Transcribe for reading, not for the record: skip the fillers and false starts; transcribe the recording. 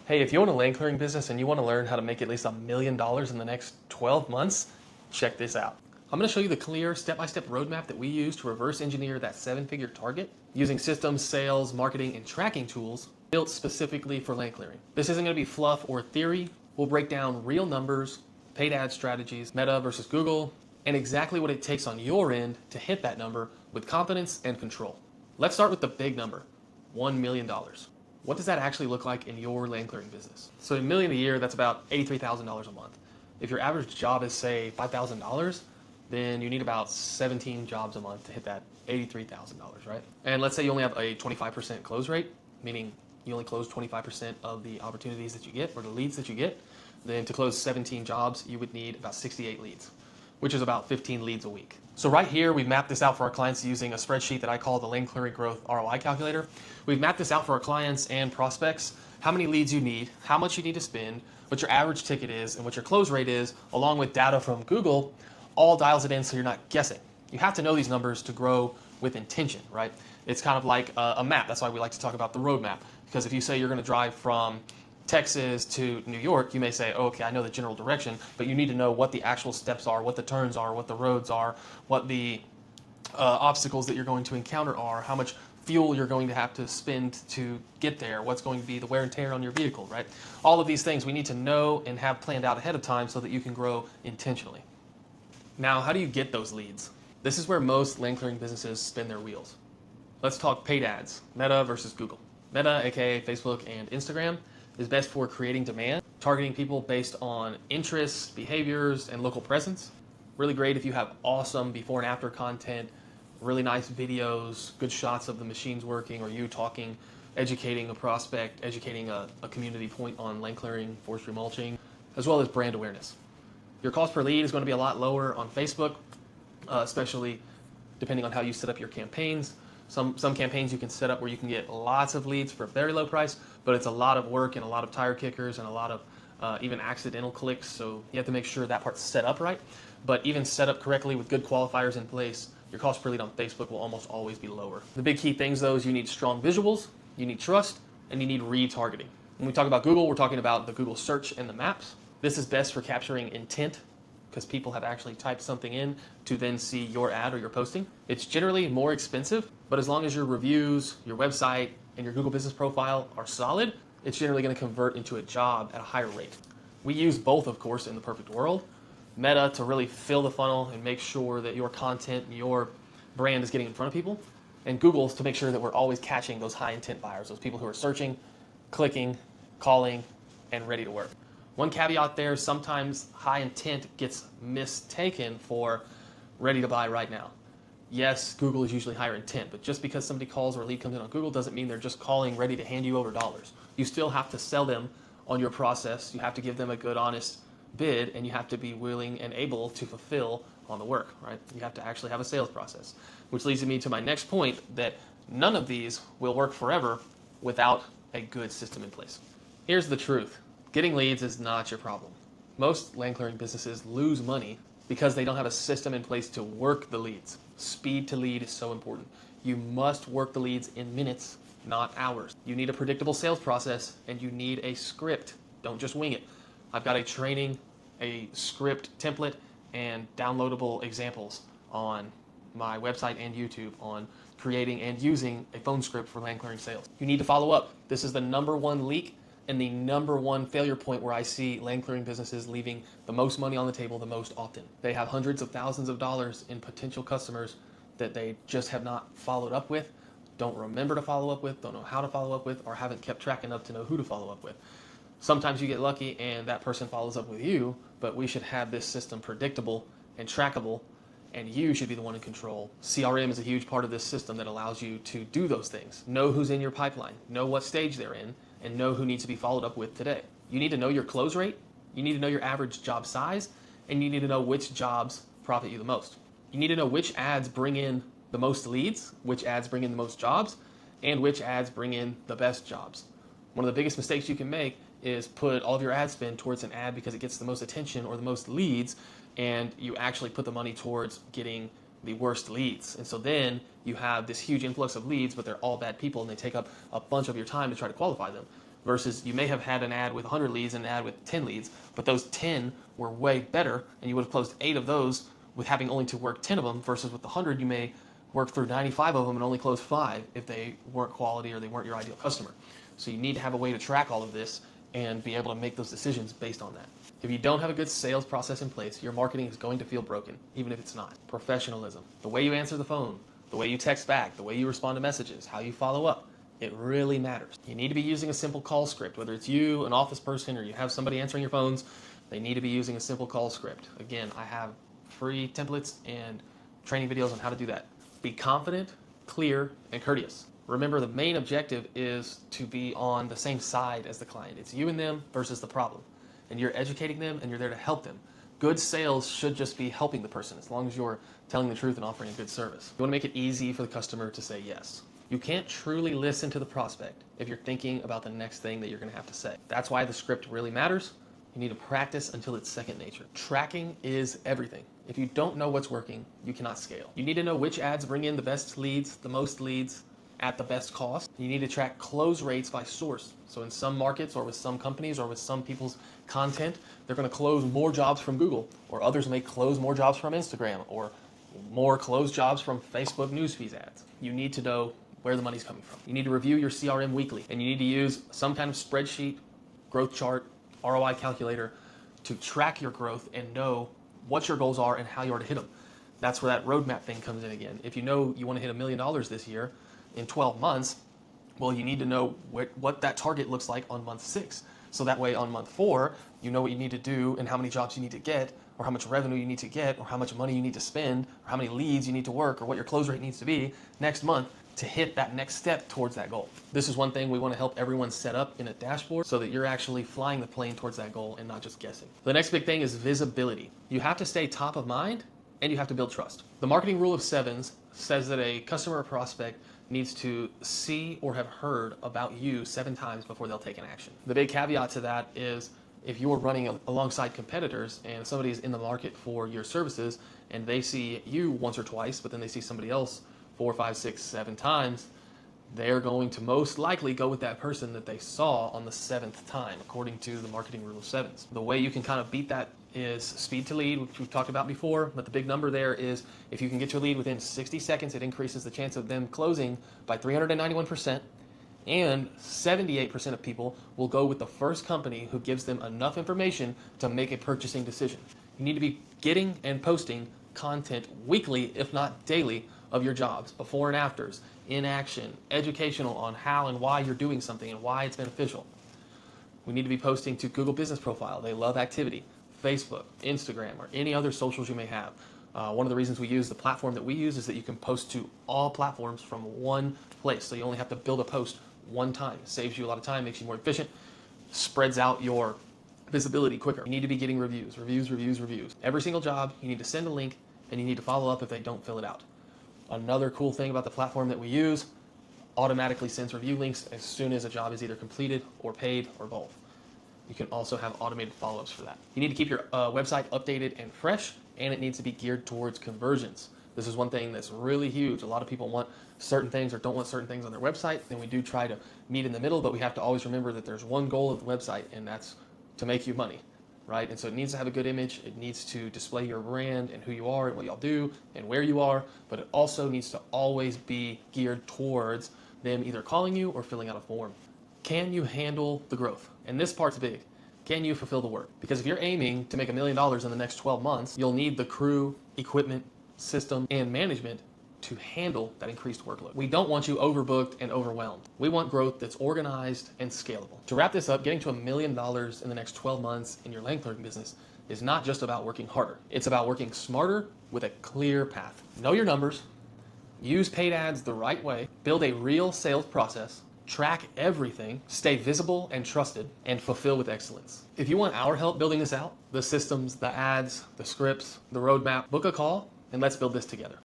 Hey, if you own a land clearing business and you want to learn how to make at least $1 million in the next 12 months, check this out. I'm going to show you the clear step-by-step roadmap that we use to reverse engineer that 7-figure target using systems, sales, marketing, and tracking tools built specifically for land clearing. This isn't going to be fluff or theory. We'll break down real numbers, paid ad strategies, Meta versus Google, and exactly what it takes on your end to hit that number with confidence and control. Let's start with the big number, $1 million. What does that actually look like in your land clearing business? So $1 million a year, that's about $83,000 a month. If your average job is, say, $5,000, then you need about 17 jobs a month to hit that $83,000, right? And let's say you only have a 25% close rate, meaning you only close 25% of the opportunities that you get or the leads that you get. Then to close 17 jobs, you would need about 68 leads, which is about 15 leads a week. So right here, we've mapped this out for our clients using a spreadsheet that I call the Land Clearing Growth ROI Calculator. We've mapped this out for our clients and prospects, how many leads you need, how much you need to spend, what your average ticket is, and what your close rate is, along with data from Google, all dials it in so you're not guessing. You have to know these numbers to grow with intention, right? It's kind of like a map. That's why we like to talk about the roadmap. Because if you say you're going to drive from Texas to New York, you may say, oh, okay, I know the general direction, but you need to know what the actual steps are, what the turns are, what the roads are, what the obstacles that you're going to encounter are, how much fuel you're going to have to spend to get there, what's going to be the wear and tear on your vehicle, right? All of these things we need to know and have planned out ahead of time so that you can grow intentionally. Now, how do you get those leads? This is where most land clearing businesses spin their wheels. Let's talk paid ads, Meta versus Google. Meta, aka Facebook and Instagram, is best for creating demand, targeting people based on interests, behaviors, and local presence. Really great if you have awesome before and after content, really nice videos, good shots of the machines working or you talking, educating a prospect, educating a community point on land clearing, forestry mulching, as well as brand awareness. Your cost per lead is going to be a lot lower on Facebook, especially depending on how you set up your campaigns. Some campaigns you can set up where you can get lots of leads for a very low price, but it's a lot of work and a lot of tire kickers and a lot of even accidental clicks, so you have to make sure that part's set up right. But even set up correctly with good qualifiers in place, your cost per lead on Facebook will almost always be lower. The big key things though is you need strong visuals, you need trust, and you need retargeting. When we talk about Google, we're talking about the Google search and the maps. This is best for capturing intent because people have actually typed something in to then see your ad or your posting. It's generally more expensive, but as long as your reviews, your website, and your Google business profile are solid, it's generally going to convert into a job at a higher rate. We use both, of course, in the perfect world. Meta to really fill the funnel and make sure that your content and your brand is getting in front of people, and Google's to make sure that we're always catching those high intent buyers, those people who are searching, clicking, calling, and ready to work. One caveat there, sometimes high intent gets mistaken for ready to buy right now. Yes, Google is usually higher intent, but just because somebody calls or a lead comes in on Google doesn't mean they're just calling ready to hand you over dollars. You still have to sell them on your process. You have to give them a good, honest bid, and you have to be willing and able to fulfill on the work, right? You have to actually have a sales process, which leads me to my next point that none of these will work forever without a good system in place. Here's the truth. Getting leads is not your problem. Most land clearing businesses lose money because they don't have a system in place to work the leads. Speed to lead is so important. You must work the leads in minutes, not hours. You need a predictable sales process and you need a script. Don't just wing it. I've got a training, a script template, and downloadable examples on my website and YouTube on creating and using a phone script for land clearing sales. You need to follow up. This is the number one leak and the number one failure point where I see land clearing businesses leaving the most money on the table the most often. They have hundreds of thousands of dollars in potential customers that they just have not followed up with, don't remember to follow up with, don't know how to follow up with, or haven't kept track enough to know who to follow up with. Sometimes you get lucky and that person follows up with you, but we should have this system predictable and trackable, and you should be the one in control. CRM is a huge part of this system that allows you to do those things. Know who's in your pipeline, know what stage they're in, and know who needs to be followed up with today. You need to know your close rate, you need to know your average job size, and you need to know which jobs profit you the most. You need to know which ads bring in the most leads, which ads bring in the most jobs, and which ads bring in the best jobs. One of the biggest mistakes you can make is put all of your ad spend towards an ad because it gets the most attention or the most leads, and you actually put the money towards getting the worst leads. And so then you have this huge influx of leads, but they're all bad people and they take up a bunch of your time to try to qualify them. versus you may have had an ad with 100 leads and an ad with 10 leads, but those 10 were way better, and you would have closed 8 of those with having only to work 10 of them, versus with the 100 you may work through 95 of them and only close 5 if they weren't quality or they weren't your ideal customer. So you need to have a way to track all of this and be able to make those decisions based on that. If you don't have a good sales process in place, your marketing is going to feel broken, even if it's not. Professionalism, the way you answer the phone, the way you text back, the way you respond to messages, how you follow up, it really matters. You need to be using a simple call script, whether it's you, an office person, or you have somebody answering your phones, they need to be using a simple call script. Again, I have free templates and training videos on how to do that. Be confident, clear, and courteous. Remember, the main objective is to be on the same side as the client. It's you and them versus the problem. And you're educating them and you're there to help them. Good sales should just be helping the person as long as you're telling the truth and offering a good service. You want to make it easy for the customer to say yes. You can't truly listen to the prospect if you're thinking about the next thing that you're going to have to say. That's why the script really matters. You need to practice until it's second nature. Tracking is everything. If you don't know what's working, you cannot scale. You need to know which ads bring in the best leads, the most leads, at the best cost. You need to track close rates by source. So in some markets or with some companies or with some people's content, they're going to close more jobs from Google, or others may close more jobs from Instagram, or more closed jobs from Facebook newsfeed ads. You need to know where the money's coming from. You need to review your CRM weekly, and you need to use some kind of spreadsheet, growth chart, ROI calculator to track your growth and know what your goals are and how you are to hit them. That's where that roadmap thing comes in again. If you know you want to hit $1 million this year in 12 months, well, you need to know what that target looks like on month 6. So that way on month 4, you know what you need to do and how many jobs you need to get, or how much revenue you need to get, or how much money you need to spend, or how many leads you need to work, or what your close rate needs to be next month to hit that next step towards that goal. This is one thing we want to help everyone set up in a dashboard so that you're actually flying the plane towards that goal and not just guessing. The next big thing is visibility. You have to stay top of mind and you have to build trust. The marketing rule of 7s says that a customer or prospect needs to see or have heard about you 7 times before they'll take an action. The big caveat to that is if you're running alongside competitors and somebody's in the market for your services and they see you once or twice, but then they see somebody else 4, 5, 6, 7 times, they're going to most likely go with that person that they saw on the 7th time, according to the marketing rule of 7s. The way you can kind of beat that is speed to lead, which we've talked about before, but the big number there is if you can get your lead within 60 seconds, it increases the chance of them closing by 391%, and 78% of people will go with the first company who gives them enough information to make a purchasing decision. You need to be getting and posting content weekly, if not daily, of your jobs, before and afters, in action, educational on how and why you're doing something and why it's beneficial. We need to be posting to Google Business Profile. They love activity. Facebook, Instagram, or any other socials you may have. One of the reasons we use the platform that we use is that you can post to all platforms from one place. So you only have to build a post one time. It saves you a lot of time, makes you more efficient, spreads out your visibility quicker. You need to be getting reviews. Every single job, you need to send a link and you need to follow up if they don't fill it out. Another cool thing about the platform that we use, automatically sends review links as soon as a job is either completed or paid or both. You can also have automated follow-ups for that. You need to keep your website updated and fresh, and it needs to be geared towards conversions. This is one thing that's really huge. A lot of people want certain things or don't want certain things on their website, and we do try to meet in the middle, but we have to always remember that there's one goal of the website, and that's to make you money, right? And so it needs to have a good image. It needs to display your brand and who you are and what y'all do and where you are, but it also needs to always be geared towards them either calling you or filling out a form. Can you handle the growth? And this part's big. Can you fulfill the work? Because if you're aiming to make $1 million in the next 12 months, you'll need the crew, equipment, system, and management to handle that increased workload. We don't want you overbooked and overwhelmed. We want growth that's organized and scalable. To wrap this up, getting to $1 million in the next 12 months in your land clearing business is not just about working harder. It's about working smarter with a clear path. Know your numbers, use paid ads the right way, build a real sales process, track everything, stay visible and trusted, and fulfill with excellence. If you want our help building this out, the systems, the ads, the scripts, the roadmap, book a call and let's build this together.